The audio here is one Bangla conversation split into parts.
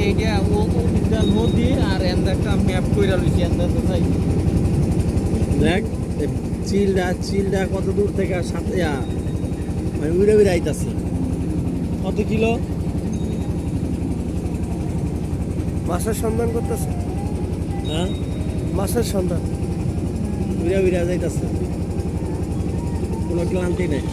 এইটা ওটা নদী আর এন্ড একটা ম্যাপ কইরা লইছি এন্ড তো তাই দেখ চিলটা কত দূর থেকে সাথে মানে উড়ে উড়ে আইতাছে কত কিলো মাছের সন্ধান করতেছে, হ্যাঁ মাছের সন্ধান। উড়ে উড়ে যাইতাছে কোনো ক্লান্তি নেই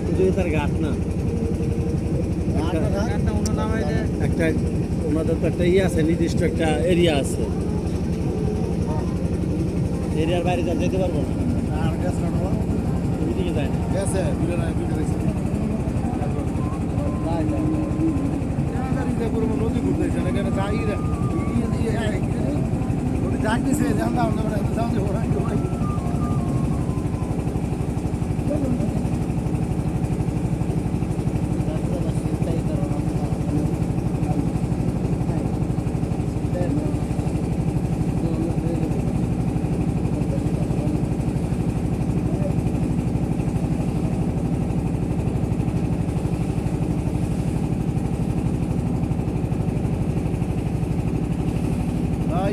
শুধু তার ঘাট না গানটা ওনার নাম আছে একটা ওনাদের তো একটা ইয়ে আছে নির্দিষ্ট একটা এরিয়া আছে এরিয়ার বাইরে তো আর যেতে পারবো না আর গ্যাস কাটবা ওইদিকে যায় না গেছে দুটো নাই দুটো দেখছি নদী ঘুরতেছে এখানে যাই রে নদী ডাকতেছে জানতাম না যাও যে ওরা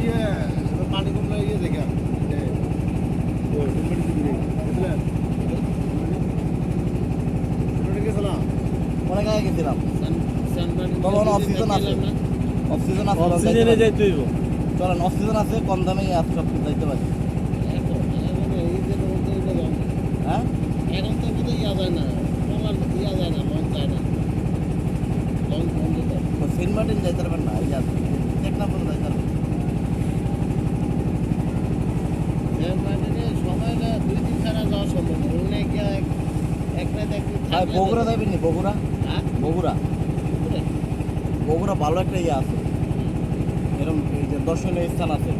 ইয়ে পানি কমলে ইয়ে দেখা গেছিলাম অনেক আগে গেছিলাম তখন অফ সিজন আছে অফ সিজন আছে অক্সিজেনে যাইতে হইব চলেন অফ সিজন আছে কম দামে আছে সব কিছু যাইতে পারি হ্যাঁ এখন তো বোধ ইয়া যায় না আমার ইয়া যায় না মন যায় না লং বন্ধ তো তো সেন্ট মার্টিন যাইতে পারবেন না এই যাচ্ছে টেকনা পর্যন্ত যাইতে পারবেন সময় না 2-3 ছাড়া যাওয়া সম্ভব না ওখানে গিয়ে এক রাত এক দিন ভাই বগুড়া যাবেন নি বগুড়া হ্যাঁ বগুড়া বগুড়া ভালো একটা ইয়ে আছে এরকম এই যে দর্শনীয় স্থান আছে